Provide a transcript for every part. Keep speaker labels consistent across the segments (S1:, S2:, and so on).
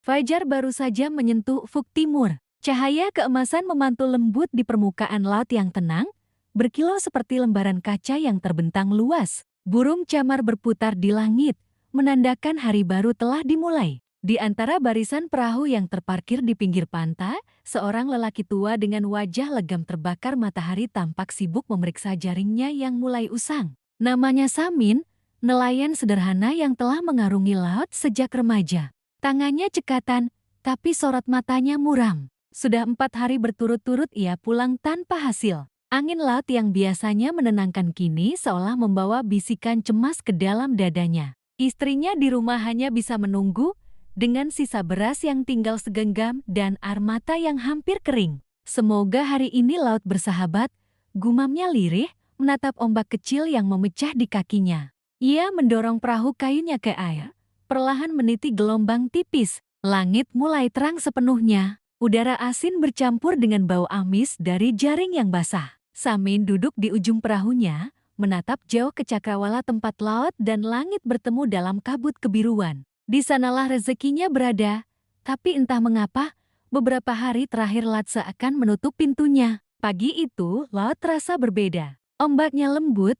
S1: Fajar baru saja menyentuh ufuk timur. Cahaya keemasan memantul lembut di permukaan laut yang tenang, berkilau seperti lembaran kaca yang terbentang luas. Burung camar berputar di langit, menandakan hari baru telah dimulai. Di antara barisan perahu yang terparkir di pinggir pantai, seorang lelaki tua dengan wajah legam terbakar matahari tampak sibuk memeriksa jaringnya yang mulai usang. Namanya Samin, nelayan sederhana yang telah mengarungi laut sejak remaja. Tangannya cekatan, tapi sorot matanya muram. Sudah 4 hari berturut-turut ia pulang tanpa hasil. Angin laut yang biasanya menenangkan kini seolah membawa bisikan cemas ke dalam dadanya. Istrinya di rumah hanya bisa menunggu, dengan sisa beras yang tinggal segenggam dan air mata yang hampir kering. Semoga hari ini laut bersahabat, gumamnya lirih, menatap ombak kecil yang memecah di kakinya. Ia mendorong perahu kayunya ke air, perlahan meniti gelombang tipis. Langit mulai terang sepenuhnya. Udara asin bercampur dengan bau amis dari jaring yang basah. Samin duduk di ujung perahunya, menatap jauh ke cakrawala tempat laut dan langit bertemu dalam kabut kebiruan. Di sanalah rezekinya berada, tapi entah mengapa, beberapa hari terakhir laut seakan menutup pintunya. Pagi itu, laut terasa berbeda. Ombaknya lembut,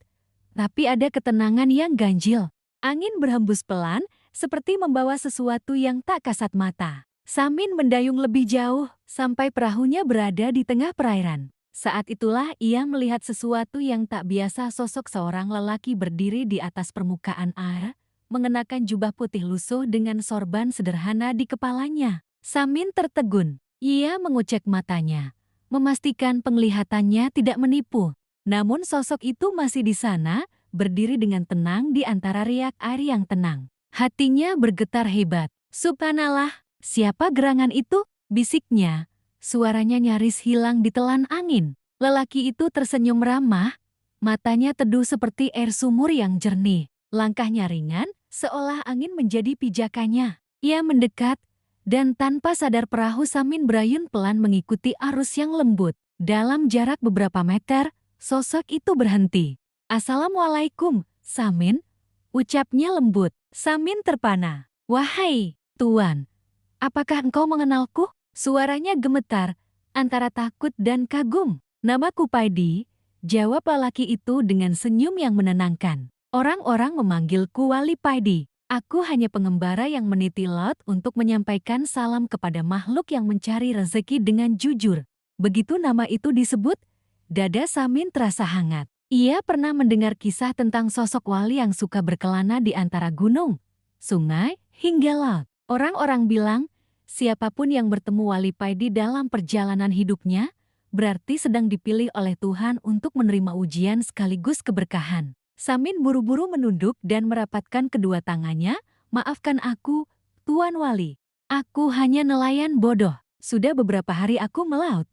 S1: tapi ada ketenangan yang ganjil. Angin berhembus pelan, seperti membawa sesuatu yang tak kasat mata. Samin mendayung lebih jauh, sampai perahunya berada di tengah perairan. Saat itulah ia melihat sesuatu yang tak biasa, sosok seorang lelaki berdiri di atas permukaan air, mengenakan jubah putih lusuh dengan sorban sederhana di kepalanya. Samin tertegun. Ia mengucek matanya, memastikan penglihatannya tidak menipu. Namun sosok itu masih di sana, berdiri dengan tenang di antara riak air yang tenang. Hatinya bergetar hebat. Subhanallah, siapa gerangan itu? Bisiknya. Suaranya nyaris hilang ditelan angin. Lelaki itu tersenyum ramah, matanya teduh seperti air sumur yang jernih. Langkahnya ringan, seolah angin menjadi pijakannya. Ia mendekat, dan tanpa sadar perahu Samin berayun pelan mengikuti arus yang lembut. Dalam jarak beberapa meter, sosok itu berhenti. "Assalamualaikum, Samin," ucapnya lembut. Samin terpana. "Wahai, Tuan, apakah engkau mengenalku?" Suaranya gemetar, antara takut dan kagum. "Namaku Paidi," jawab lelaki itu dengan senyum yang menenangkan. "Orang-orang memanggilku Wali Paidi. Aku hanya pengembara yang meniti laut untuk menyampaikan salam kepada makhluk yang mencari rezeki dengan jujur." Begitu nama itu disebut, dada Samin terasa hangat. Ia pernah mendengar kisah tentang sosok wali yang suka berkelana di antara gunung, sungai, hingga laut. Orang-orang bilang, siapapun yang bertemu Wali Paidi dalam perjalanan hidupnya, berarti sedang dipilih oleh Tuhan untuk menerima ujian sekaligus keberkahan. Samin buru-buru menunduk dan merapatkan kedua tangannya. "Maafkan aku, Tuan Wali. Aku hanya nelayan bodoh. Sudah beberapa hari aku melaut,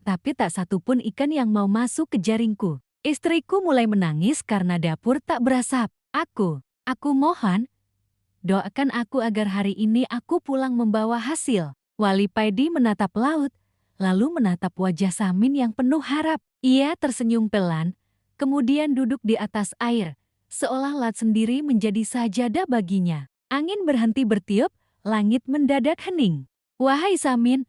S1: tapi tak satu pun ikan yang mau masuk ke jaringku. Istriku mulai menangis karena dapur tak berasap. Aku mohon, doakan aku agar hari ini aku pulang membawa hasil." Wali Paidi menatap laut, lalu menatap wajah Samin yang penuh harap. Ia tersenyum pelan, kemudian duduk di atas air, seolah laut sendiri menjadi sajadah baginya. Angin berhenti bertiup, langit mendadak hening. "Wahai Samin,"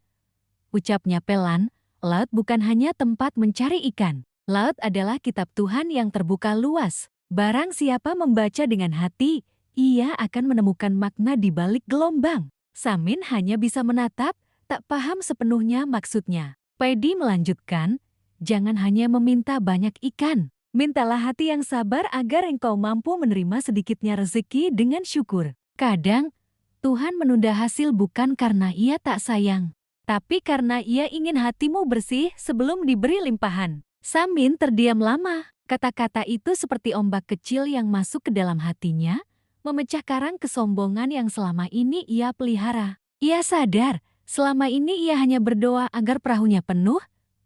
S1: ucapnya pelan, "laut bukan hanya tempat mencari ikan. Laut adalah kitab Tuhan yang terbuka luas. Barang siapa membaca dengan hati, ia akan menemukan makna di balik gelombang." Samin hanya bisa menatap, tak paham sepenuhnya maksudnya. Paidi melanjutkan, "Jangan hanya meminta banyak ikan. Mintalah hati yang sabar agar engkau mampu menerima sedikitnya rezeki dengan syukur. Kadang, Tuhan menunda hasil bukan karena ia tak sayang, tapi karena ia ingin hatimu bersih sebelum diberi limpahan." Samin terdiam lama. Kata-kata itu seperti ombak kecil yang masuk ke dalam hatinya, memecah karang kesombongan yang selama ini ia pelihara. Ia sadar, selama ini ia hanya berdoa agar perahunya penuh,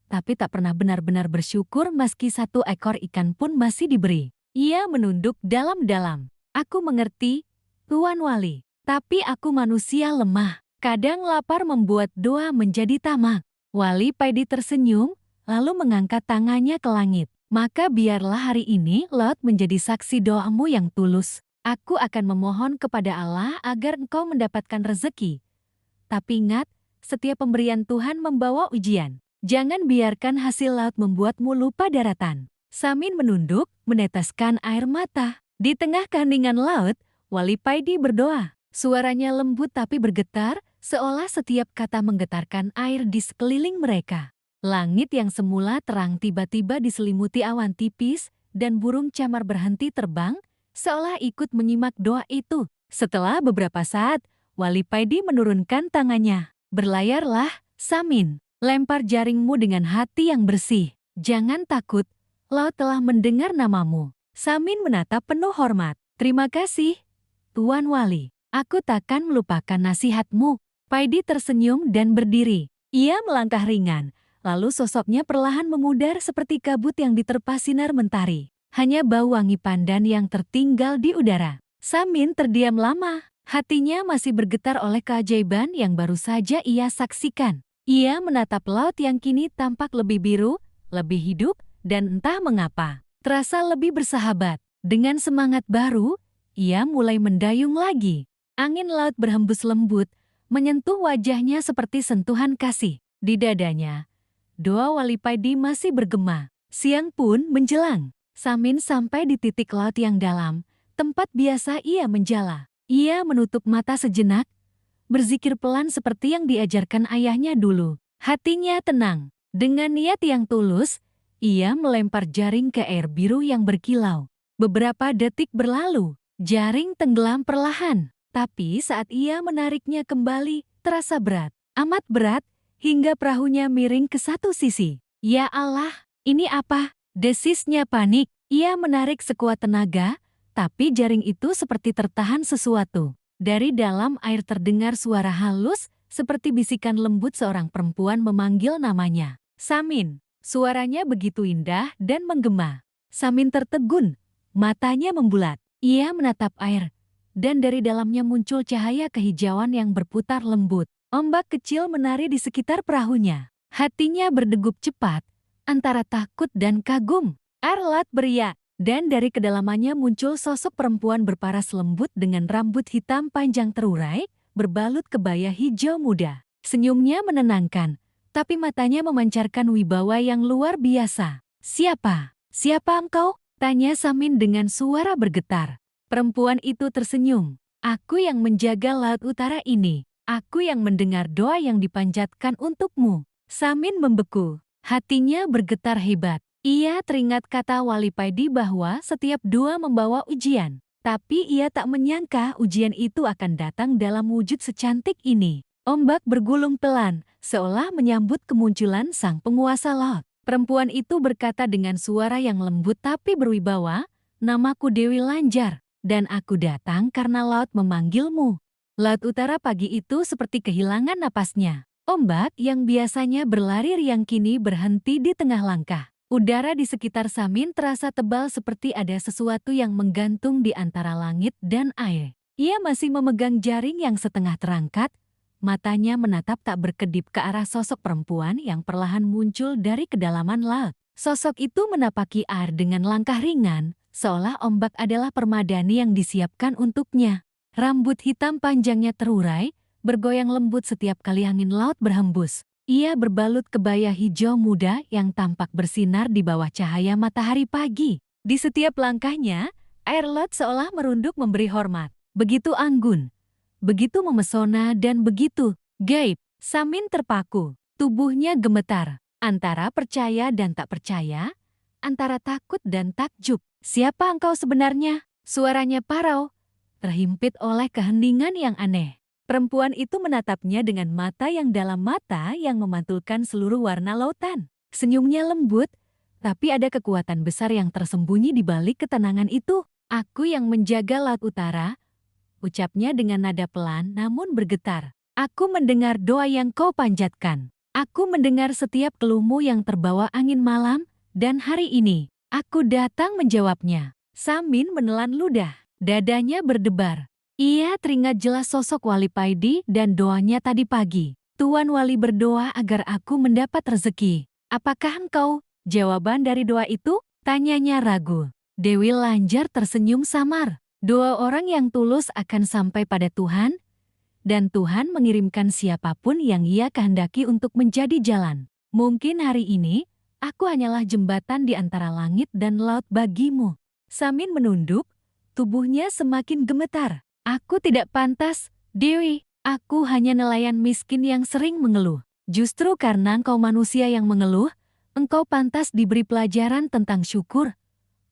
S1: tapi tak pernah benar-benar bersyukur meski satu ekor ikan pun masih diberi. Ia menunduk dalam-dalam. "Aku mengerti, Tuan Wali, tapi aku manusia lemah. Kadang lapar membuat doa menjadi tamak." Wali Paidi tersenyum, lalu mengangkat tangannya ke langit. "Maka biarlah hari ini laut menjadi saksi doamu yang tulus. Aku akan memohon kepada Allah agar engkau mendapatkan rezeki, Tapi ingat, setiap pemberian Tuhan membawa ujian. Jangan biarkan hasil laut membuatmu lupa daratan. Samin menunduk, meneteskan air mata. Di tengah keheningan laut, Wali Paidi berdoa. Suaranya lembut tapi bergetar, seolah setiap kata menggetarkan air di sekeliling mereka. Langit yang semula terang tiba-tiba diselimuti awan tipis, dan burung camar berhenti terbang, seolah ikut menyimak doa itu. Setelah beberapa saat, Wali Paidi menurunkan tangannya. Berlayarlah, Samin. Lempar jaringmu dengan hati yang bersih. Jangan takut, laut telah mendengar namamu. Samin menatap penuh hormat. Terima kasih, Tuan Wali. Aku takkan melupakan nasihatmu. Paidi tersenyum dan berdiri. Ia melangkah ringan, lalu sosoknya perlahan memudar seperti kabut yang diterpa sinar mentari. Hanya bau wangi pandan yang tertinggal di udara. Samin terdiam lama. Hatinya masih bergetar oleh keajaiban yang baru saja ia saksikan. Ia menatap laut yang kini tampak lebih biru, lebih hidup, dan entah mengapa, terasa lebih bersahabat. Dengan semangat baru, ia mulai mendayung lagi. Angin laut berhembus lembut, menyentuh wajahnya seperti sentuhan kasih. Di dadanya, doa Wali Paidi masih bergema. Siang pun menjelang. Samin sampai di titik laut yang dalam, tempat biasa ia menjala. Ia menutup mata sejenak, berzikir pelan seperti yang diajarkan ayahnya dulu. Hatinya tenang. Dengan niat yang tulus, ia melempar jaring ke air biru yang berkilau. Beberapa detik berlalu, jaring tenggelam perlahan. Tapi saat ia menariknya kembali, terasa berat. Amat berat, hingga perahunya miring ke satu sisi. Ya Allah, ini apa? Desisnya panik. Ia menarik sekuat tenaga, tapi jaring itu seperti tertahan sesuatu. Dari dalam air terdengar suara halus, seperti bisikan lembut seorang perempuan memanggil namanya. Samin. Suaranya begitu indah dan menggema. Samin tertegun, matanya membulat. Ia menatap air, dan dari dalamnya muncul cahaya kehijauan yang berputar lembut. Ombak kecil menari di sekitar perahunya. Hatinya berdegup cepat, antara takut dan kagum. Air laut beriak. Dan dari kedalamannya muncul sosok perempuan berparas lembut dengan rambut hitam panjang terurai, berbalut kebaya hijau muda. Senyumnya menenangkan, tapi matanya memancarkan wibawa yang luar biasa. Siapa? Siapa engkau? Tanya Samin dengan suara bergetar. Perempuan itu tersenyum. Aku yang menjaga laut utara ini. Aku yang mendengar doa yang dipanjatkan untukmu. Samin membeku. Hatinya bergetar hebat. Ia teringat kata Wali Paidi bahwa setiap doa membawa ujian. Tapi ia tak menyangka ujian itu akan datang dalam wujud secantik ini. Ombak bergulung pelan, seolah menyambut kemunculan sang penguasa laut. Perempuan itu berkata dengan suara yang lembut tapi berwibawa, "Namaku Dewi Lanjar, dan aku datang karena laut memanggilmu." Laut utara pagi itu seperti kehilangan napasnya. Ombak yang biasanya berlari riang kini berhenti di tengah langkah. Udara di sekitar Samin terasa tebal seperti ada sesuatu yang menggantung di antara langit dan air. Ia masih memegang jaring yang setengah terangkat, matanya menatap tak berkedip ke arah sosok perempuan yang perlahan muncul dari kedalaman laut. Sosok itu menapaki air dengan langkah ringan, seolah ombak adalah permadani yang disiapkan untuknya. Rambut hitam panjangnya terurai, bergoyang lembut setiap kali angin laut berhembus. Ia berbalut kebaya hijau muda yang tampak bersinar di bawah cahaya matahari pagi. Di setiap langkahnya, air laut seolah merunduk memberi hormat. Begitu anggun, begitu memesona dan begitu gaib. Samin terpaku, tubuhnya gemetar. Antara percaya dan tak percaya, antara takut dan takjub. Siapa engkau sebenarnya? Suaranya parau, terhimpit oleh keheningan yang aneh. Perempuan itu menatapnya dengan mata yang dalam mata yang memantulkan seluruh warna lautan. Senyumnya lembut, tapi ada kekuatan besar yang tersembunyi di balik ketenangan itu. Aku yang menjaga laut utara, ucapnya dengan nada pelan namun bergetar. Aku mendengar doa yang kau panjatkan. Aku mendengar setiap keluhmu yang terbawa angin malam, dan hari ini, aku datang menjawabnya. Samin menelan ludah, dadanya berdebar. Ia teringat jelas sosok Wali Paidi dan doanya tadi pagi. Tuan Wali berdoa agar aku mendapat rezeki. Apakah engkau? Jawaban dari doa itu? Tanyanya ragu. Dewi Lanjar tersenyum samar. Doa orang yang tulus akan sampai pada Tuhan. dan Tuhan mengirimkan siapapun yang Ia kehendaki untuk menjadi jalan. Mungkin hari ini, aku hanyalah jembatan di antara langit dan laut bagimu. Samin menunduk, tubuhnya semakin gemetar. Aku tidak pantas, Dewi. Aku hanya nelayan miskin yang sering mengeluh. Justru karena engkau manusia yang mengeluh, engkau pantas diberi pelajaran tentang syukur,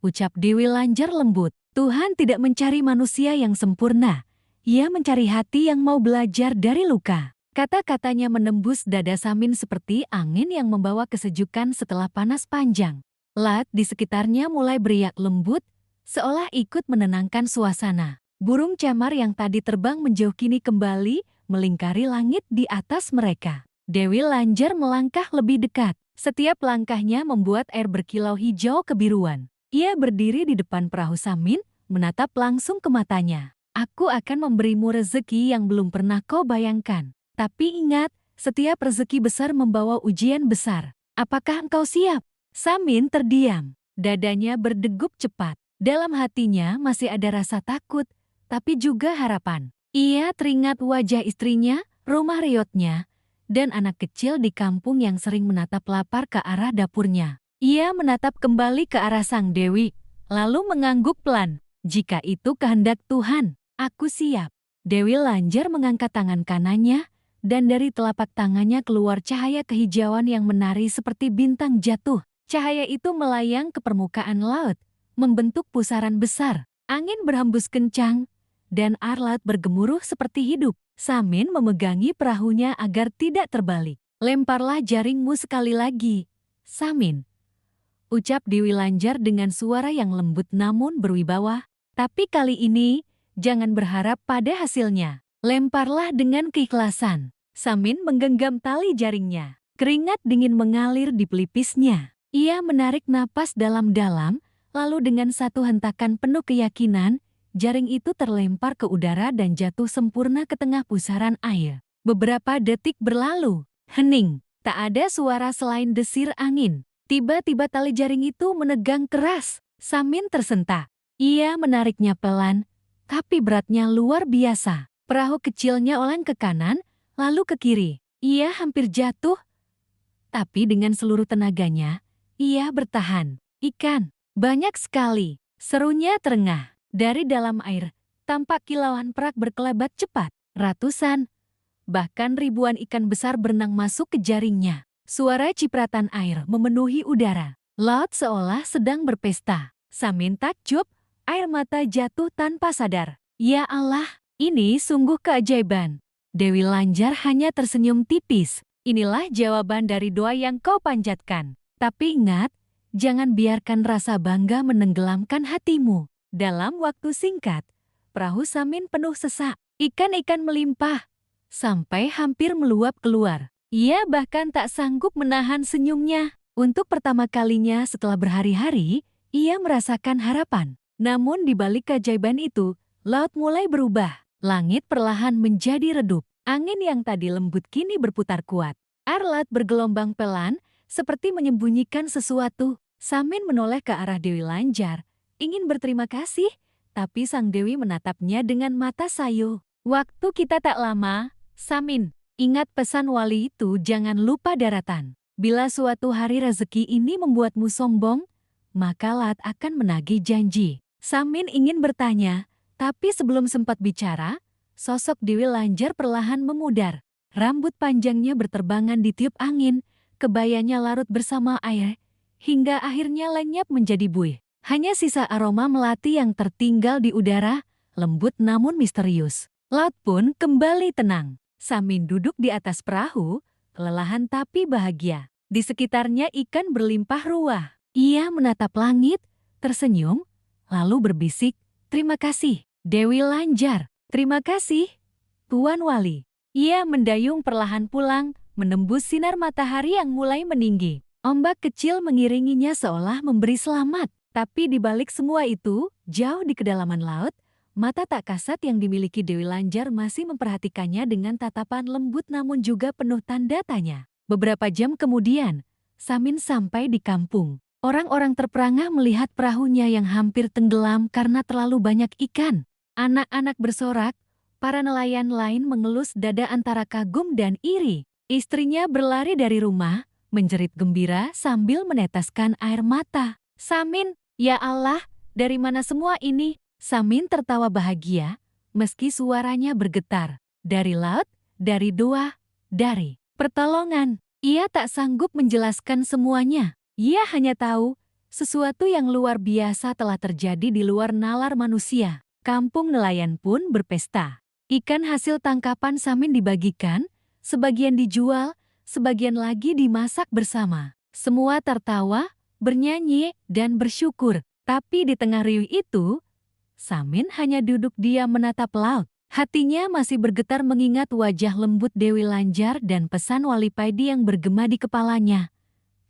S1: ucap Dewi Lanjar lembut. Tuhan tidak mencari manusia yang sempurna. Ia mencari hati yang mau belajar dari luka. Kata-katanya menembus dada Samin seperti angin yang membawa kesejukan setelah panas panjang. Laut di sekitarnya mulai beriak lembut, seolah ikut menenangkan suasana. Burung camar yang tadi terbang menjauh kini kembali melingkari langit di atas mereka. Dewi Lanjar melangkah lebih dekat. Setiap langkahnya membuat air berkilau hijau kebiruan. Ia berdiri di depan perahu Samin, menatap langsung ke matanya. Aku akan memberimu rezeki yang belum pernah kau bayangkan. Tapi ingat, setiap rezeki besar membawa ujian besar. Apakah engkau siap? Samin terdiam. Dadanya berdegup cepat. Dalam hatinya masih ada rasa takut, tapi juga harapan. Ia teringat wajah istrinya, rumah riotnya, dan anak kecil di kampung yang sering menatap lapar ke arah dapurnya. Ia menatap kembali ke arah Sang Dewi, lalu mengangguk pelan. Jika itu kehendak Tuhan, aku siap. Dewi Lanjar mengangkat tangan kanannya, dan dari telapak tangannya keluar cahaya kehijauan yang menari seperti bintang jatuh. Cahaya itu melayang ke permukaan laut, membentuk pusaran besar. Angin berhembus kencang, dan air laut bergemuruh seperti hidup. Samin memegangi perahunya agar tidak terbalik. Lemparlah jaringmu sekali lagi, Samin, ucap Dewi Lanjar dengan suara yang lembut namun berwibawa. Tapi kali ini, jangan berharap pada hasilnya. Lemparlah dengan keikhlasan. Samin menggenggam tali jaringnya. Keringat dingin mengalir di pelipisnya. Ia menarik napas dalam-dalam, lalu dengan satu hentakan penuh keyakinan, jaring itu terlempar ke udara dan jatuh sempurna ke tengah pusaran air. Beberapa detik berlalu. Hening. Tak ada suara selain desir angin. Tiba-tiba tali jaring itu menegang keras. Samin tersentak. Ia menariknya pelan, tapi beratnya luar biasa. Perahu kecilnya oleng ke kanan, lalu ke kiri. Ia hampir jatuh, tapi dengan seluruh tenaganya, ia bertahan. Ikan, banyak sekali. Serunya terengah. Dari dalam air, tampak kilauan perak berkelebat cepat. Ratusan, bahkan ribuan ikan besar berenang masuk ke jaringnya. Suara cipratan air memenuhi udara. Laut seolah sedang berpesta. Samin takjub, air mata jatuh tanpa sadar. Ya Allah, ini sungguh keajaiban. Dewi Lanjar hanya tersenyum tipis. Inilah jawaban dari doa yang kau panjatkan. Tapi ingat, jangan biarkan rasa bangga menenggelamkan hatimu. Dalam waktu singkat, perahu Samin penuh sesak. Ikan-ikan melimpah, sampai hampir meluap keluar. Ia bahkan tak sanggup menahan senyumnya. Untuk pertama kalinya setelah berhari-hari, ia merasakan harapan. Namun di balik keajaiban itu, laut mulai berubah. Langit perlahan menjadi redup. Angin yang tadi lembut kini berputar kuat. Air laut bergelombang pelan, seperti menyembunyikan sesuatu. Samin menoleh ke arah Dewi Lanjar, ingin berterima kasih, tapi Sang Dewi menatapnya dengan mata sayu. Waktu kita tak lama, Samin. Ingat pesan wali itu, jangan lupa daratan. Bila suatu hari rezeki ini membuatmu sombong, maka laut akan menagih janji. Samin ingin bertanya, tapi sebelum sempat bicara, sosok Dewi Lanjar perlahan memudar. Rambut panjangnya berterbangan di tiup angin, kebayanya larut bersama air, hingga akhirnya lenyap menjadi buih. Hanya sisa aroma melati yang tertinggal di udara, lembut namun misterius. Laut pun kembali tenang. Samin duduk di atas perahu, kelelahan tapi bahagia. Di sekitarnya ikan berlimpah ruah. Ia menatap langit, tersenyum, lalu berbisik, "Terima kasih, Dewi Lanjar. Terima kasih, Tuan Wali." Ia mendayung perlahan pulang, menembus sinar matahari yang mulai meninggi. Ombak kecil mengiringinya seolah memberi selamat. Tapi di balik semua itu, jauh di kedalaman laut, mata tak kasat yang dimiliki Dewi Lanjar masih memperhatikannya dengan tatapan lembut namun juga penuh tanda tanya. Beberapa jam kemudian, Samin sampai di kampung. Orang-orang terperangah melihat perahunya yang hampir tenggelam karena terlalu banyak ikan. Anak-anak bersorak, Para nelayan lain mengelus dada antara kagum dan iri. Istrinya berlari dari rumah, menjerit gembira sambil meneteskan air mata. Samin, ya Allah, dari mana semua ini? Samin tertawa bahagia, meski suaranya bergetar. Dari laut, dari doa, dari pertolongan. Ia tak sanggup menjelaskan semuanya. Ia hanya tahu, sesuatu yang luar biasa telah terjadi di luar nalar manusia. Kampung nelayan pun berpesta. Ikan hasil tangkapan Samin dibagikan, sebagian dijual, sebagian lagi dimasak bersama. Semua tertawa, bernyanyi, dan bersyukur. Tapi di tengah riuh itu, Samin hanya duduk diam menatap laut. Hatinya masih bergetar mengingat wajah lembut Dewi Lanjar dan pesan Wali Paidi yang bergema di kepalanya.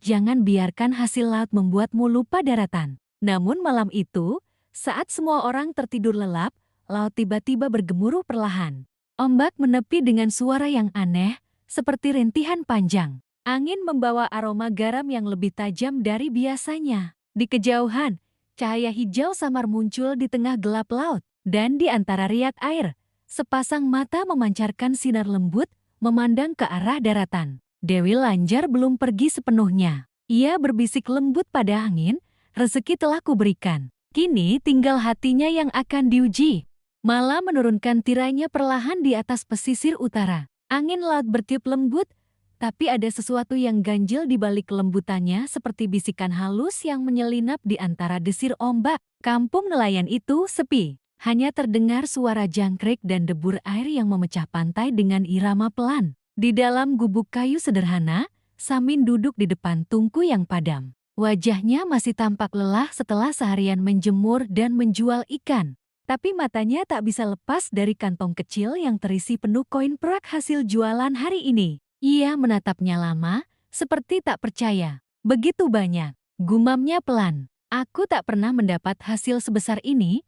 S1: Jangan biarkan hasil laut membuatmu lupa daratan. Namun malam itu, saat semua orang tertidur lelap, laut tiba-tiba bergemuruh perlahan. Ombak menepi dengan suara yang aneh, seperti rintihan panjang. Angin membawa aroma garam yang lebih tajam dari biasanya. Di kejauhan, cahaya hijau samar muncul di tengah gelap laut. Dan di antara riak air, sepasang mata memancarkan sinar lembut, memandang ke arah daratan. Dewi Lanjar belum pergi sepenuhnya. Ia berbisik lembut pada angin, rezeki telah kuberikan. Kini tinggal hatinya yang akan diuji. Malam menurunkan tirainya perlahan di atas pesisir utara. Angin laut bertiup lembut, tapi ada sesuatu yang ganjil di balik kelembutannya seperti bisikan halus yang menyelinap di antara desir ombak. Kampung nelayan itu sepi. Hanya terdengar suara jangkrik dan debur air yang memecah pantai dengan irama pelan. Di dalam gubuk kayu sederhana, Samin duduk di depan tungku yang padam. Wajahnya masih tampak lelah setelah seharian menjemur dan menjual ikan. Tapi matanya tak bisa lepas dari kantong kecil yang terisi penuh koin perak hasil jualan hari ini. Ia menatapnya lama, seperti tak percaya. Begitu banyak, gumamnya pelan. Aku tak pernah mendapat hasil sebesar ini,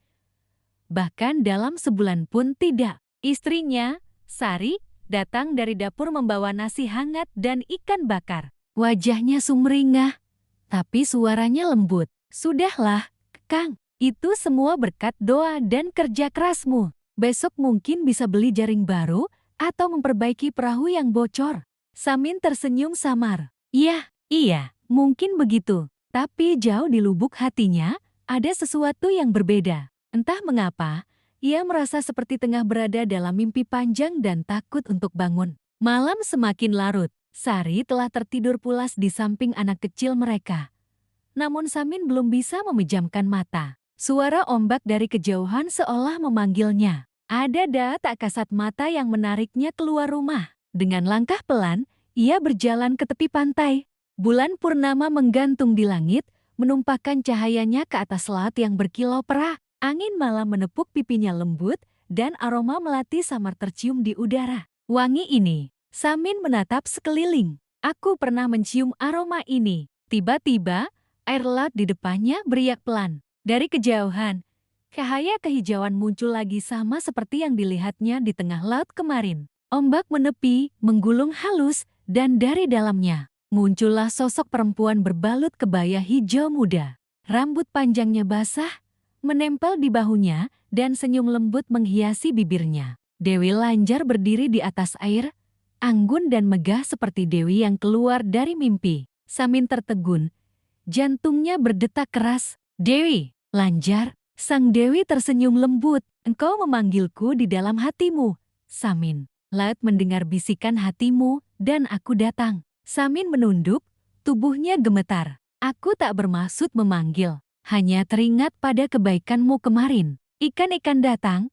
S1: bahkan dalam sebulan pun tidak. Istrinya, Sari, datang dari dapur membawa nasi hangat dan ikan bakar. Wajahnya sumringah, tapi suaranya lembut. Sudahlah, Kang. Itu semua berkat doa dan kerja kerasmu. Besok mungkin bisa beli jaring baru atau memperbaiki perahu yang bocor. Samin tersenyum samar. Iya, mungkin begitu. Tapi jauh di lubuk hatinya, ada sesuatu yang berbeda. Entah mengapa, ia merasa seperti tengah berada dalam mimpi panjang dan takut untuk bangun. Malam semakin larut. Sari telah tertidur pulas di samping anak kecil mereka. Namun Samin belum bisa memejamkan mata. Suara ombak dari kejauhan seolah memanggilnya. Ada tak kasat mata yang menariknya keluar rumah. Dengan langkah pelan, ia berjalan ke tepi pantai. Bulan purnama menggantung di langit, menumpahkan cahayanya ke atas laut yang berkilau perak. Angin malam menepuk pipinya lembut, dan aroma melati samar tercium di udara. Wangi ini, Samin menatap sekeliling. Aku pernah mencium aroma ini. Tiba-tiba, air laut di depannya beriak pelan. Dari kejauhan, cahaya kehijauan muncul lagi sama seperti yang dilihatnya di tengah laut kemarin. Ombak menepi, menggulung halus, dan dari dalamnya muncullah sosok perempuan berbalut kebaya hijau muda. Rambut panjangnya basah, menempel di bahunya, dan senyum lembut menghiasi bibirnya. Dewi Lanjar berdiri di atas air, anggun dan megah seperti dewi yang keluar dari mimpi. Samin tertegun, jantungnya berdetak keras. Dewi Lanjar, sang dewi tersenyum lembut. Engkau memanggilku di dalam hatimu, Samin. Laut mendengar bisikan hatimu, dan aku datang. Samin menunduk, tubuhnya gemetar. Aku tak bermaksud memanggil, hanya teringat pada kebaikanmu kemarin. Ikan-ikan datang,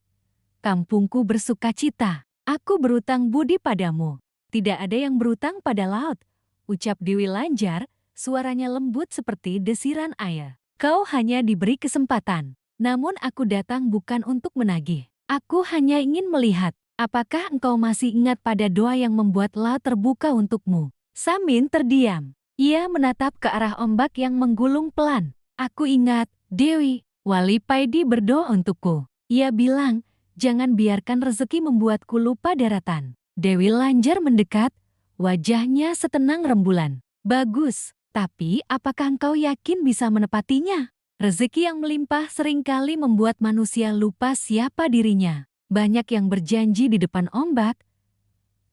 S1: kampungku bersukacita. Aku berutang budi padamu. Tidak ada yang berutang pada laut, ucap Dewi Lanjar, suaranya lembut seperti desiran air. Kau hanya diberi kesempatan, namun aku datang bukan untuk menagih. Aku hanya ingin melihat, apakah engkau masih ingat pada doa yang membuat laut terbuka untukmu. Samin terdiam. Ia menatap ke arah ombak yang menggulung pelan. Aku ingat, Dewi, Wali Paidi berdoa untukku. Ia bilang, jangan biarkan rezeki membuatku lupa daratan. Dewi Lanjar mendekat, wajahnya setenang rembulan. Bagus. Tapi, apakah engkau yakin bisa menepatinya? Rezeki yang melimpah seringkali membuat manusia lupa siapa dirinya. banyak yang berjanji di depan ombak,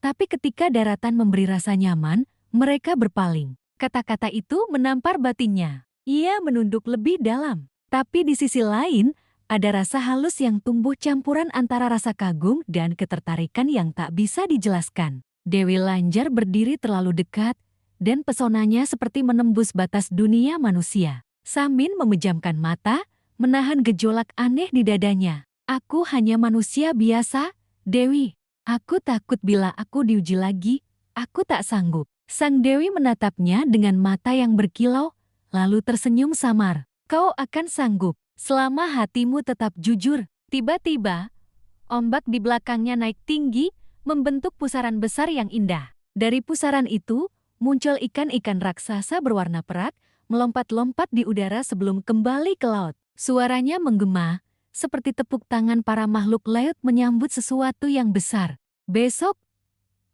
S1: tapi ketika daratan memberi rasa nyaman, mereka berpaling. Kata-kata itu menampar batinnya. Ia menunduk lebih dalam. Tapi di sisi lain, ada rasa halus yang tumbuh campuran antara rasa kagum dan ketertarikan yang tak bisa dijelaskan. Dewi Lanjar berdiri terlalu dekat, dan pesonanya seperti menembus batas dunia manusia. Samin memejamkan mata, menahan gejolak aneh di dadanya. Aku hanya manusia biasa, Dewi. Aku takut bila aku diuji lagi, aku tak sanggup. Sang Dewi menatapnya dengan mata yang berkilau, lalu tersenyum samar. Kau akan sanggup, selama hatimu tetap jujur. Tiba-tiba, ombak di belakangnya naik tinggi, membentuk pusaran besar yang indah. Dari pusaran itu, muncul ikan-ikan raksasa berwarna perak, melompat-lompat di udara sebelum kembali ke laut. Suaranya menggema, seperti tepuk tangan para makhluk laut menyambut sesuatu yang besar. Besok,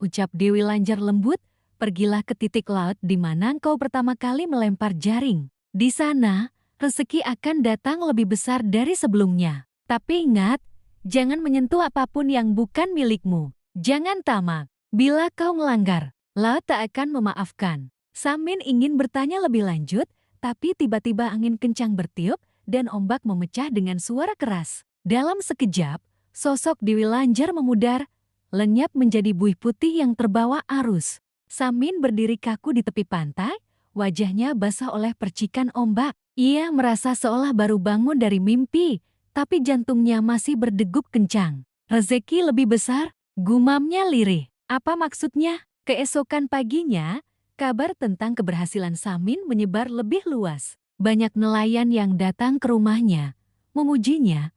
S1: ucap Dewi Lanjar lembut, pergilah ke titik laut di mana engkau pertama kali melempar jaring. Di sana, rezeki akan datang lebih besar dari sebelumnya. Tapi ingat, jangan menyentuh apapun yang bukan milikmu. Jangan tamak. Bila kau melanggar, laut tak akan memaafkan. Samin ingin bertanya lebih lanjut, tapi tiba-tiba angin kencang bertiup dan ombak memecah dengan suara keras. Dalam sekejap, sosok Dewi Lanjar memudar, lenyap menjadi buih putih yang terbawa arus. Samin berdiri kaku di tepi pantai, wajahnya basah oleh percikan ombak. Ia merasa seolah baru bangun dari mimpi, tapi jantungnya masih berdegup kencang. Rezeki lebih besar, gumamnya lirih. Apa maksudnya? Keesokan paginya, kabar tentang keberhasilan Samin menyebar lebih luas. Banyak nelayan yang datang ke rumahnya, memujinya,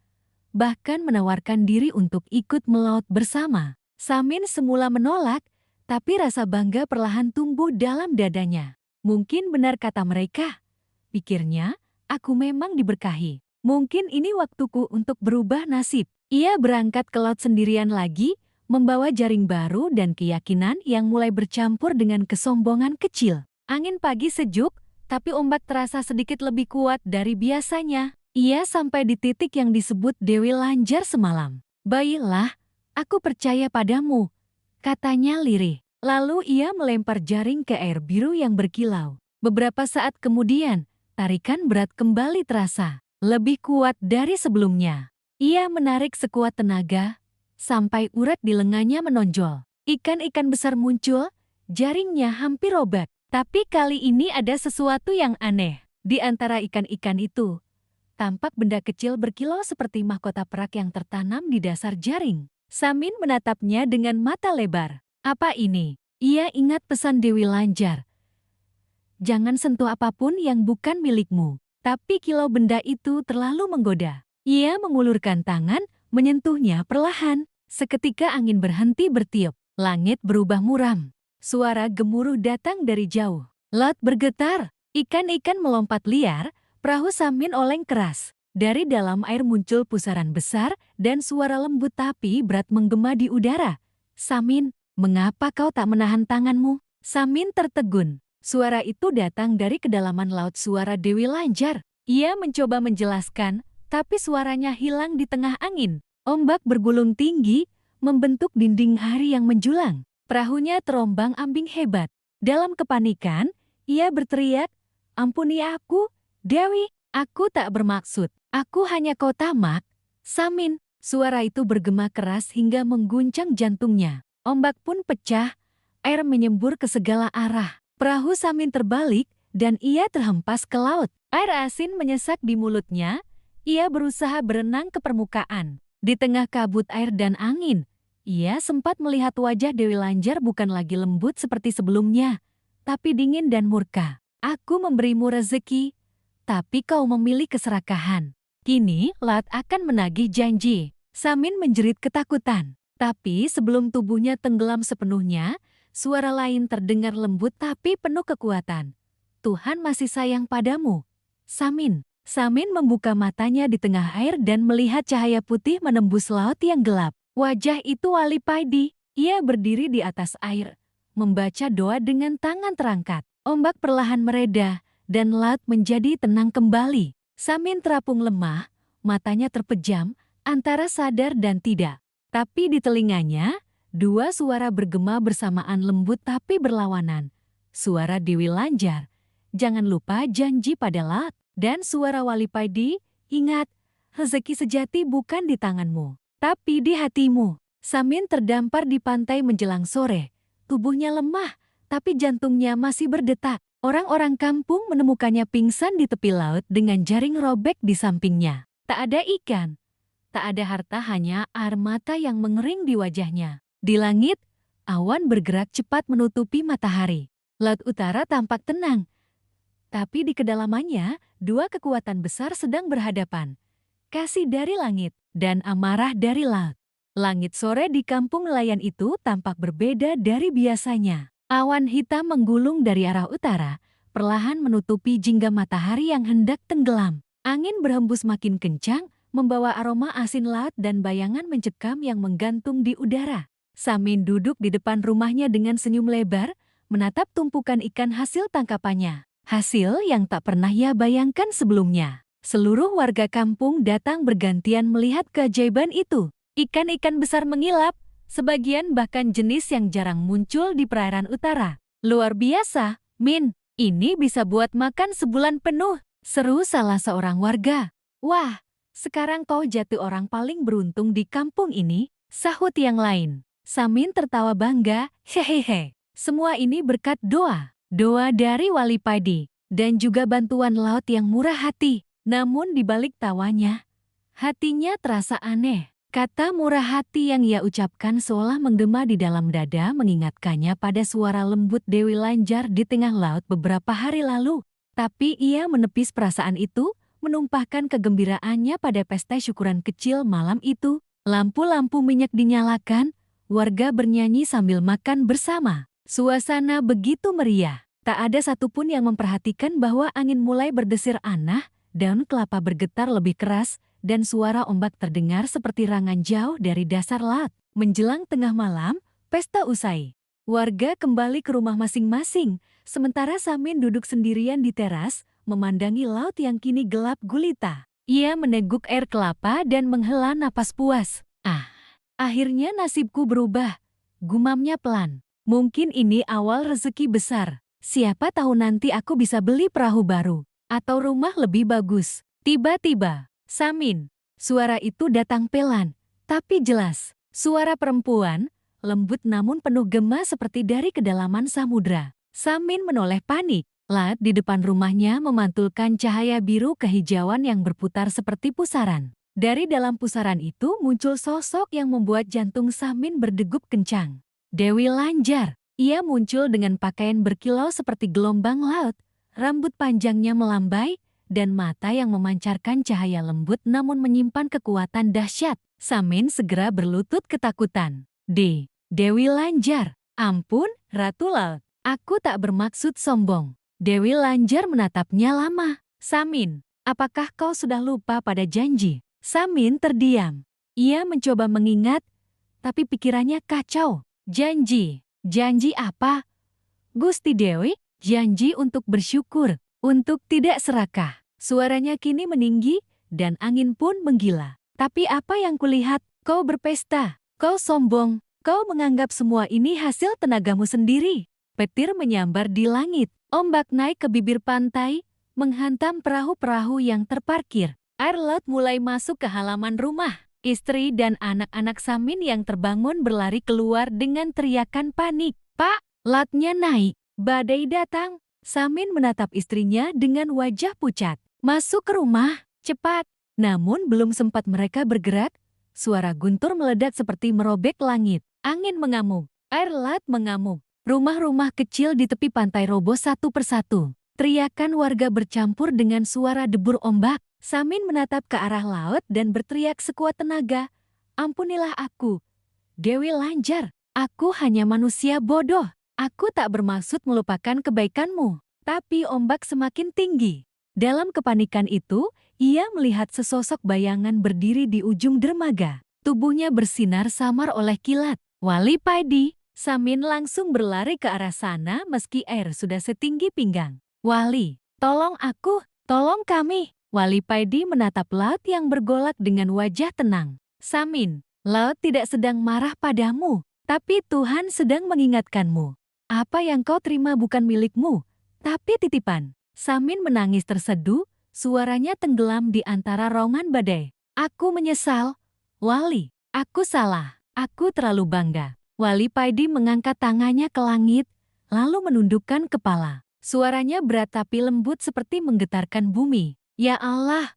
S1: bahkan menawarkan diri untuk ikut melaut bersama. Samin semula menolak, tapi rasa bangga perlahan tumbuh dalam dadanya. Mungkin benar kata mereka, pikirnya, aku memang diberkahi. Mungkin ini waktuku untuk berubah nasib. Ia berangkat ke laut sendirian lagi, membawa jaring baru dan keyakinan yang mulai bercampur dengan kesombongan kecil. Angin pagi sejuk, tapi ombak terasa sedikit lebih kuat dari biasanya. Ia sampai di titik yang disebut Dewi Lanjar semalam. Baiklah, aku percaya padamu, katanya lirih. Lalu ia melempar jaring ke air biru yang berkilau. Beberapa saat kemudian, tarikan berat kembali terasa, lebih kuat dari sebelumnya. Ia menarik sekuat tenaga, sampai urat di lengannya menonjol. Ikan-ikan besar muncul, jaringnya hampir robek. Tapi kali ini ada sesuatu yang aneh. Di antara ikan-ikan itu, tampak benda kecil berkilau seperti mahkota perak yang tertanam di dasar jaring. Samin menatapnya dengan mata lebar. Apa ini? Ia ingat pesan Dewi Lanjar. Jangan sentuh apapun yang bukan milikmu. Tapi kilau benda itu terlalu menggoda. Ia mengulurkan tangan, menyentuhnya perlahan. Seketika angin berhenti bertiup. Langit berubah muram. Suara gemuruh datang dari jauh. Laut bergetar. Ikan-ikan melompat liar. Perahu Samin oleng keras. Dari dalam air muncul pusaran besar dan suara lembut tapi berat menggema di udara. Samin, mengapa kau tak menahan tanganmu? Samin tertegun. Suara itu datang dari kedalaman laut, suara Dewi Lanjar. Ia mencoba menjelaskan, tapi suaranya hilang di tengah angin. Ombak bergulung tinggi, membentuk dinding hari yang menjulang. Perahunya terombang-ambing hebat. Dalam kepanikan, ia berteriak, "Ampuni aku, Dewi, aku tak bermaksud. Aku hanya kau tamak." Samin, suara itu bergema keras hingga mengguncang jantungnya. Ombak pun pecah, air menyembur ke segala arah. Perahu Samin terbalik dan ia terhempas ke laut. Air asin menyesak di mulutnya, ia berusaha berenang ke permukaan. Di tengah kabut air dan angin, ia sempat melihat wajah Dewi Lanjar bukan lagi lembut seperti sebelumnya, tapi dingin dan murka. Aku memberimu rezeki, tapi kau memilih keserakahan. Kini laut akan menagih janji. Samin menjerit ketakutan. Tapi sebelum tubuhnya tenggelam sepenuhnya, suara lain terdengar lembut tapi penuh kekuatan. Tuhan masih sayang padamu, Samin. Samin membuka matanya di tengah air dan melihat cahaya putih menembus laut yang gelap. Wajah itu Wali Paidi. Ia berdiri di atas air, membaca doa dengan tangan terangkat. Ombak perlahan mereda dan laut menjadi tenang kembali. Samin terapung lemah, matanya terpejam, antara sadar dan tidak. Tapi di telinganya, dua suara bergema bersamaan lembut tapi berlawanan. Suara Dewi Lanjar, jangan lupa janji pada Laut. Dan suara Wali Paidi, ingat, rezeki sejati bukan di tanganmu, tapi di hatimu. Samin terdampar di pantai menjelang sore. Tubuhnya lemah, tapi jantungnya masih berdetak. Orang-orang kampung menemukannya pingsan di tepi laut dengan jaring robek di sampingnya. Tak ada ikan, tak ada harta, hanya air mata yang mengering di wajahnya. Di langit, awan bergerak cepat menutupi matahari. Laut utara tampak tenang, tapi di kedalamannya, dua kekuatan besar sedang berhadapan. Kasih dari langit dan amarah dari laut. Langit sore di kampung nelayan itu tampak berbeda dari biasanya. Awan hitam menggulung dari arah utara, perlahan menutupi jingga matahari yang hendak tenggelam. Angin berhembus makin kencang, membawa aroma asin laut dan bayangan mencekam yang menggantung di udara. Samin duduk di depan rumahnya dengan senyum lebar, menatap tumpukan ikan hasil tangkapannya. Hasil yang tak pernah ia bayangkan sebelumnya. Seluruh warga kampung datang bergantian melihat keajaiban itu. Ikan-ikan besar mengilap, sebagian bahkan jenis yang jarang muncul di perairan utara. Luar biasa, Min, ini bisa buat makan sebulan penuh, seru salah seorang warga. Wah, sekarang kau jatuh orang paling beruntung di kampung ini, sahut yang lain. Samin tertawa bangga, hehehe. Semua ini berkat doa dari Wali Paidi, dan juga bantuan laut yang murah hati. Namun di balik tawanya, hatinya terasa aneh. Kata murah hati yang ia ucapkan seolah menggema di dalam dada, mengingatkannya pada suara lembut Dewi Lanjar di tengah laut beberapa hari lalu. Tapi ia menepis perasaan itu, menumpahkan kegembiraannya pada pesta syukuran kecil malam itu. Lampu-lampu minyak dinyalakan, warga bernyanyi sambil makan bersama. Suasana begitu meriah, tak ada satupun yang memperhatikan bahwa angin mulai berdesir aneh, daun kelapa bergetar lebih keras, dan suara ombak terdengar seperti rangan jauh dari dasar laut. Menjelang tengah malam, pesta usai. Warga kembali ke rumah masing-masing, sementara Samin duduk sendirian di teras, memandangi laut yang kini gelap gulita. Ia meneguk air kelapa dan menghela napas puas. Akhirnya nasibku berubah, gumamnya pelan. Mungkin ini awal rezeki besar. Siapa tahu nanti aku bisa beli perahu baru atau rumah lebih bagus. Tiba-tiba, Samin. Suara itu datang pelan, tapi jelas. Suara perempuan, lembut namun penuh gema seperti dari kedalaman samudra. Samin menoleh panik. Laut di depan rumahnya memantulkan cahaya biru kehijauan yang berputar seperti pusaran. Dari dalam pusaran itu muncul sosok yang membuat jantung Samin berdegup kencang. Dewi Lanjar. Ia muncul dengan pakaian berkilau seperti gelombang laut, rambut panjangnya melambai, dan mata yang memancarkan cahaya lembut namun menyimpan kekuatan dahsyat. Samin segera berlutut ketakutan. Dewi Lanjar. Ampun, Ratu Laut. Aku tak bermaksud sombong. Dewi Lanjar menatapnya lama. Samin, apakah kau sudah lupa pada janji? Samin terdiam. Ia mencoba mengingat, tapi pikirannya kacau. Janji apa? Gusti Dewi, janji untuk bersyukur, untuk tidak serakah. Suaranya kini meninggi, dan angin pun menggila. Tapi apa yang kulihat? Kau berpesta, kau sombong, kau menganggap semua ini hasil tenagamu sendiri. Petir menyambar di langit, ombak naik ke bibir pantai, menghantam perahu-perahu yang terparkir. Air laut mulai masuk ke halaman rumah. Istri dan anak-anak Samin yang terbangun berlari keluar dengan teriakan panik. Pak, lautnya naik, badai datang. Samin menatap istrinya dengan wajah pucat. Masuk ke rumah, cepat. Namun belum sempat mereka bergerak, suara guntur meledak seperti merobek langit. Angin mengamuk, air laut mengamuk. Rumah-rumah kecil di tepi pantai roboh satu persatu. Teriakan warga bercampur dengan suara debur ombak. Samin menatap ke arah laut dan berteriak sekuat tenaga, "Ampunilah aku, Dewi Lanjar. Aku hanya manusia bodoh. Aku tak bermaksud melupakan kebaikanmu." Tapi ombak semakin tinggi. Dalam kepanikan itu, ia melihat sesosok bayangan berdiri di ujung dermaga. Tubuhnya bersinar samar oleh kilat. Wali Paidi. Samin langsung berlari ke arah sana meski air sudah setinggi pinggang. "Wali, tolong aku, tolong kami." Wali Paidi menatap laut yang bergolak dengan wajah tenang. Samin, Laut tidak sedang marah padamu, tapi Tuhan sedang mengingatkanmu. Apa yang kau terima bukan milikmu, tapi titipan. Samin menangis terseduh, suaranya tenggelam di antara raungan badai. Aku menyesal, Wali. Aku salah. Aku terlalu bangga. Wali Paidi mengangkat tangannya ke langit, lalu menundukkan kepala. Suaranya berat tapi lembut seperti menggetarkan bumi. Ya Allah,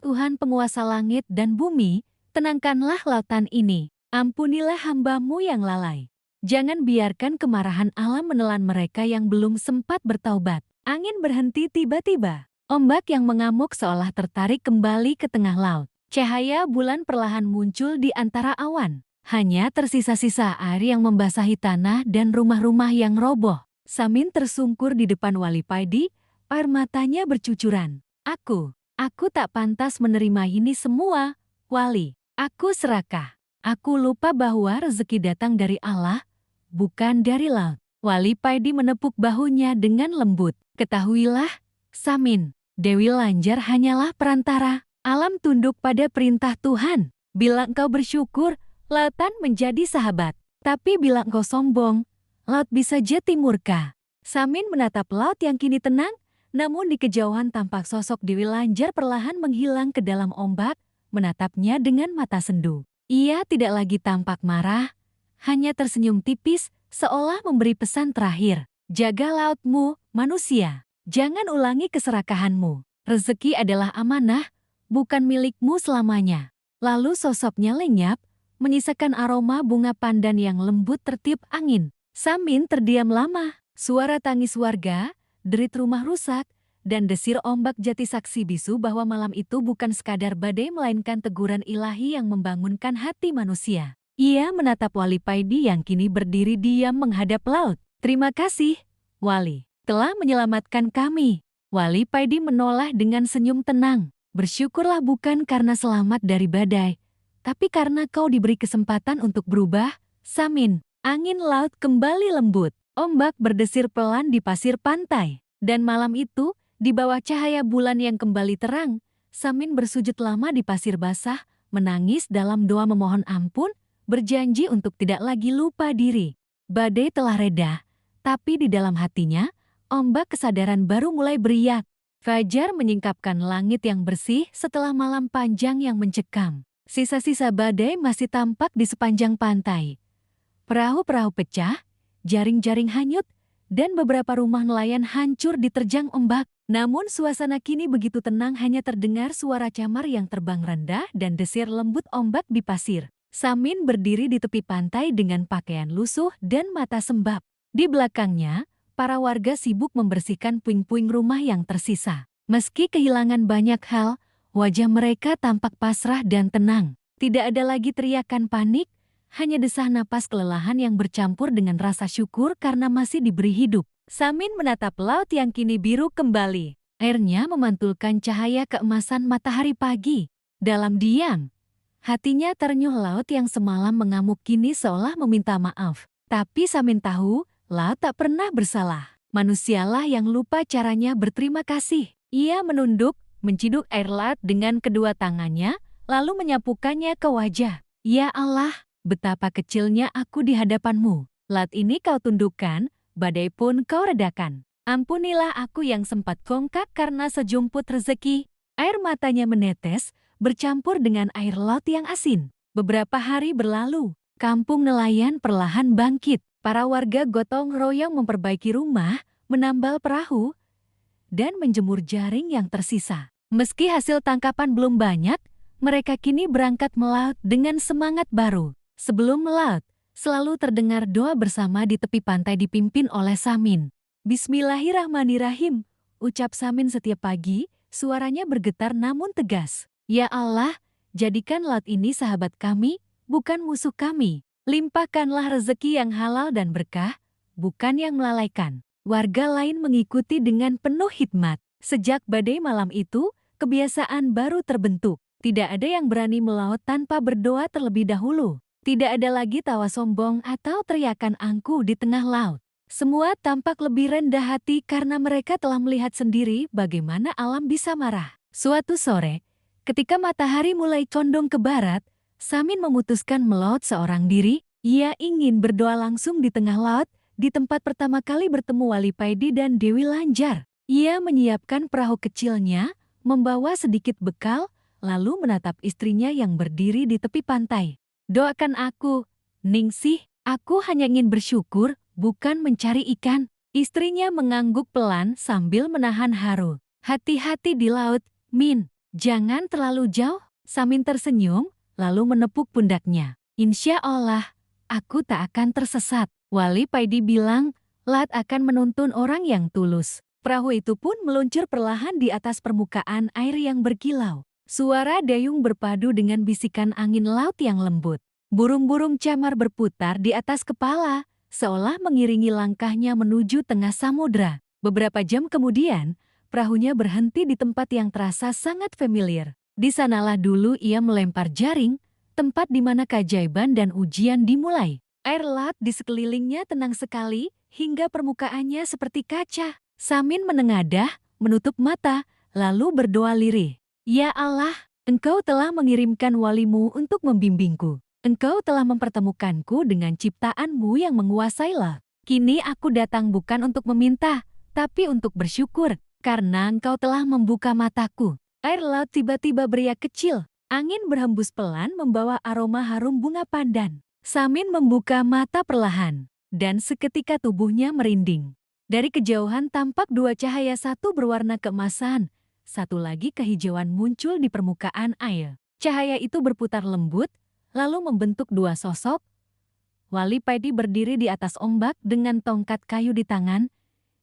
S1: Tuhan penguasa langit dan bumi, tenangkanlah lautan ini. Ampunilah hamba-Mu yang lalai. Jangan biarkan kemarahan alam menelan mereka yang belum sempat bertaubat. Angin berhenti tiba-tiba. Ombak yang mengamuk seolah tertarik kembali ke tengah laut. Cahaya bulan perlahan muncul di antara awan. Hanya tersisa-sisa air yang membasahi tanah dan rumah-rumah yang roboh. Samin tersungkur di depan Wali Paidi, air matanya bercucuran. Aku tak pantas menerima ini semua, Wali. Aku serakah. Aku lupa bahwa rezeki datang dari Allah, bukan dari laut. Wali Paidi menepuk bahunya dengan lembut. Ketahuilah, Samin, Dewi Lanjar hanyalah perantara. Alam tunduk pada perintah Tuhan. Bila engkau bersyukur, lautan menjadi sahabat. Tapi bila engkau sombong, laut bisa jadi murka. Samin menatap laut yang kini tenang, namun di kejauhan tampak sosok Dewi Lanjar perlahan menghilang ke dalam ombak, menatapnya dengan mata sendu. Ia tidak lagi tampak marah, hanya tersenyum tipis, seolah memberi pesan terakhir. Jaga lautmu, manusia. Jangan ulangi keserakahanmu. Rezeki adalah amanah, bukan milikmu selamanya. Lalu sosoknya lenyap, menyisakan aroma bunga pandan yang lembut tertiup angin. Samin terdiam lama. Suara tangis warga, derit rumah rusak, dan desir ombak jadi saksi bisu bahwa malam itu bukan sekadar badai melainkan teguran ilahi yang membangunkan hati manusia. Ia menatap Wali Paidi yang kini berdiri diam menghadap laut. Terima kasih, Wali, telah menyelamatkan kami. Wali Paidi menoleh dengan senyum tenang. Bersyukurlah bukan karena selamat dari badai, tapi karena kau diberi kesempatan untuk berubah, Samin. Angin laut kembali lembut. Ombak berdesir pelan di pasir pantai. Dan malam itu, di bawah cahaya bulan yang kembali terang, Samin bersujud lama di pasir basah, menangis dalam doa memohon ampun, berjanji untuk tidak lagi lupa diri. Badai telah reda, tapi di dalam hatinya, ombak kesadaran baru mulai beriak. Fajar menyingkapkan langit yang bersih setelah malam panjang yang mencekam. Sisa-sisa badai masih tampak di sepanjang pantai. Perahu-perahu pecah, jaring-jaring hanyut, dan beberapa rumah nelayan hancur diterjang ombak. Namun suasana kini begitu tenang, hanya terdengar suara camar yang terbang rendah dan desir lembut ombak di pasir. Samin berdiri di tepi pantai dengan pakaian lusuh dan mata sembab. Di belakangnya, para warga sibuk membersihkan puing-puing rumah yang tersisa. Meski kehilangan banyak hal, wajah mereka tampak pasrah dan tenang. Tidak ada lagi teriakan panik, hanya desah napas kelelahan yang bercampur dengan rasa syukur karena masih diberi hidup. Samin menatap laut yang kini biru kembali. Airnya memantulkan cahaya keemasan matahari pagi. Dalam diam, hatinya terenyuh laut yang semalam mengamuk kini seolah meminta maaf. Tapi Samin tahu, laut tak pernah bersalah. Manusialah yang lupa caranya berterima kasih. Ia menunduk, menciduk air laut dengan kedua tangannya, lalu menyapukannya ke wajah. Ya Allah, betapa kecilnya aku di hadapanmu. Laut ini kau tundukkan, badai pun kau redakan. Ampunilah aku yang sempat kongkak karena sejumput rezeki. Air matanya menetes, bercampur dengan air laut yang asin. Beberapa hari berlalu, kampung nelayan perlahan bangkit. Para warga gotong royong memperbaiki rumah, menambal perahu, dan menjemur jaring yang tersisa. Meski hasil tangkapan belum banyak, mereka kini berangkat melaut dengan semangat baru. Sebelum melaut, selalu terdengar doa bersama di tepi pantai dipimpin oleh Samin. Bismillahirrahmanirrahim, ucap Samin setiap pagi, suaranya bergetar namun tegas. Ya Allah, jadikan laut ini sahabat kami, bukan musuh kami. Limpahkanlah rezeki yang halal dan berkah, bukan yang melalaikan. Warga lain mengikuti dengan penuh hikmat. Sejak badai malam itu, kebiasaan baru terbentuk. Tidak ada yang berani melaut tanpa berdoa terlebih dahulu. Tidak ada lagi tawa sombong atau teriakan angkuh di tengah laut. Semua tampak lebih rendah hati karena mereka telah melihat sendiri bagaimana alam bisa marah. Suatu sore, ketika matahari mulai condong ke barat, Samin memutuskan melaut seorang diri. Ia ingin berdoa langsung di tengah laut, di tempat pertama kali bertemu Wali Paidi dan Dewi Lanjar. Ia menyiapkan perahu kecilnya, membawa sedikit bekal, lalu menatap istrinya yang berdiri di tepi pantai. Doakan aku, Ningsih, aku hanya ingin bersyukur, bukan mencari ikan. Istrinya mengangguk pelan sambil menahan haru. Hati-hati di laut, Min. Jangan terlalu jauh. Samin tersenyum, lalu menepuk pundaknya. Insya Allah, aku tak akan tersesat. Wali Paidi bilang, Lat akan menuntun orang yang tulus. Perahu itu pun meluncur perlahan di atas permukaan air yang berkilau. Suara dayung berpadu dengan bisikan angin laut yang lembut. Burung-burung camar berputar di atas kepala, seolah mengiringi langkahnya menuju tengah samudra. Beberapa jam kemudian, perahunya berhenti di tempat yang terasa sangat familiar. Di sanalah dulu ia melempar jaring, tempat di mana keajaiban dan ujian dimulai. Air laut di sekelilingnya tenang sekali, hingga permukaannya seperti kaca. Samin menengadah, menutup mata, lalu berdoa lirih. Ya Allah, Engkau telah mengirimkan walimu untuk membimbingku. Engkau telah mempertemukanku dengan ciptaanmu yang menguasai laut. Kini aku datang bukan untuk meminta, tapi untuk bersyukur, karena Engkau telah membuka mataku. Air laut tiba-tiba beriak kecil. Angin berhembus pelan membawa aroma harum bunga pandan. Samin membuka mata perlahan, dan seketika tubuhnya merinding. Dari kejauhan tampak dua cahaya, satu berwarna keemasan, satu lagi kehijauan muncul di permukaan air. Cahaya itu berputar lembut, lalu membentuk dua sosok. Wali Paidi berdiri di atas ombak dengan tongkat kayu di tangan,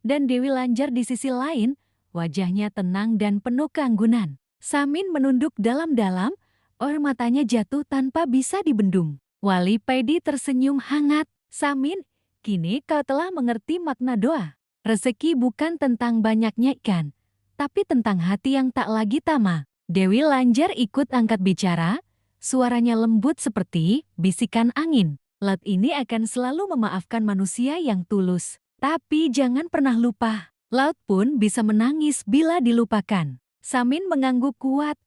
S1: dan Dewi Lanjar di sisi lain, wajahnya tenang dan penuh keanggunan. Samin menunduk dalam-dalam, air matanya jatuh tanpa bisa dibendung. Wali Paidi tersenyum hangat. Samin, kini kau telah mengerti makna doa. Rezeki bukan tentang banyaknya ikan, tapi tentang hati yang tak lagi tamak. Dewi Lanjar ikut angkat bicara, suaranya lembut seperti bisikan angin. Laut ini akan selalu memaafkan manusia yang tulus. Tapi jangan pernah lupa, laut pun bisa menangis bila dilupakan. Samin mengangguk kuat.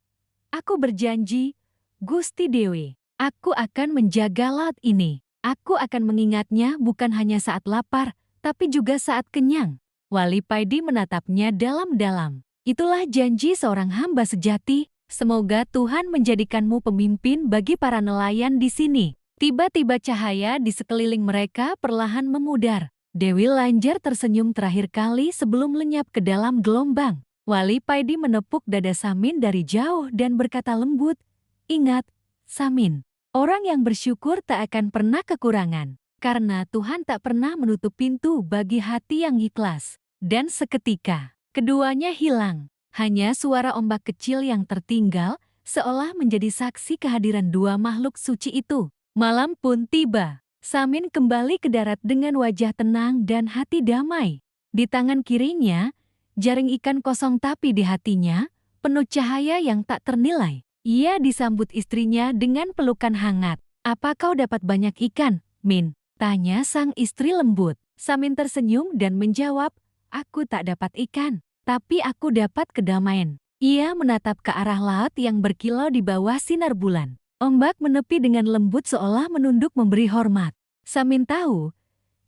S1: Aku berjanji, Gusti Dewi, aku akan menjaga laut ini. Aku akan mengingatnya bukan hanya saat lapar, tapi juga saat kenyang. Wali Paidi menatapnya dalam-dalam. Itulah janji seorang hamba sejati. Semoga Tuhan menjadikanmu pemimpin bagi para nelayan di sini. Tiba-tiba cahaya di sekeliling mereka perlahan memudar. Dewi Lanjar tersenyum terakhir kali sebelum lenyap ke dalam gelombang. Wali Paidi menepuk dada Samin dari jauh dan berkata lembut, "Ingat, Samin, orang yang bersyukur tak akan pernah kekurangan, karena Tuhan tak pernah menutup pintu bagi hati yang ikhlas." Dan seketika, keduanya hilang. Hanya suara ombak kecil yang tertinggal, seolah menjadi saksi kehadiran dua makhluk suci itu. Malam pun tiba. Samin kembali ke darat dengan wajah tenang dan hati damai. Di tangan kirinya, jaring ikan kosong, tapi di hatinya, penuh cahaya yang tak ternilai. Ia disambut istrinya dengan pelukan hangat. "Apa kau dapat banyak ikan, Min?" tanya sang istri lembut. Samin tersenyum dan menjawab, "Aku tak dapat ikan, tapi aku dapat kedamaian." Ia menatap ke arah laut yang berkilau di bawah sinar bulan. Ombak menepi dengan lembut seolah menunduk memberi hormat. Samin tahu,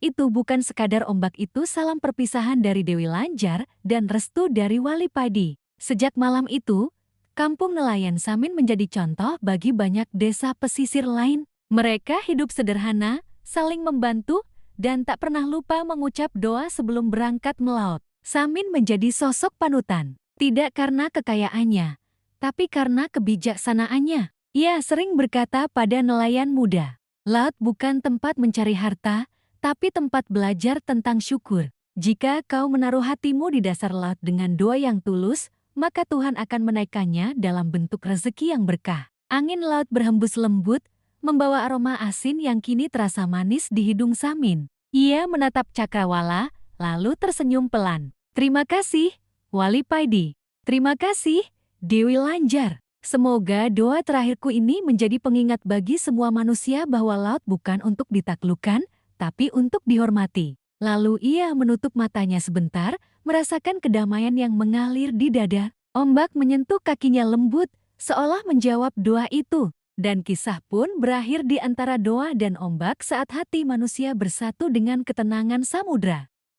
S1: itu bukan sekadar ombak, itu salam perpisahan dari Dewi Lanjar dan restu dari Wali Paidi. Sejak malam itu, kampung nelayan Samin menjadi contoh bagi banyak desa pesisir lain. Mereka hidup sederhana, saling membantu, dan tak pernah lupa mengucap doa sebelum berangkat melaut. Samin menjadi sosok panutan, tidak karena kekayaannya, tapi karena kebijaksanaannya. Ia sering berkata pada nelayan muda, "Laut bukan tempat mencari harta, tapi tempat belajar tentang syukur. Jika kau menaruh hatimu di dasar laut dengan doa yang tulus, maka Tuhan akan menaikkannya dalam bentuk rezeki yang berkah." Angin laut berhembus lembut, membawa aroma asin yang kini terasa manis di hidung Samin. Ia menatap cakrawala, lalu tersenyum pelan. "Terima kasih, Wali Paidi. Terima kasih, Dewi Lanjar. Semoga doa terakhirku ini menjadi pengingat bagi semua manusia bahwa laut bukan untuk ditaklukkan, tapi untuk dihormati." Lalu ia menutup matanya sebentar, merasakan kedamaian yang mengalir di dada. Ombak menyentuh kakinya lembut, seolah menjawab doa itu. Dan kisah pun berakhir di antara doa dan ombak saat hati manusia bersatu dengan ketenangan samudra.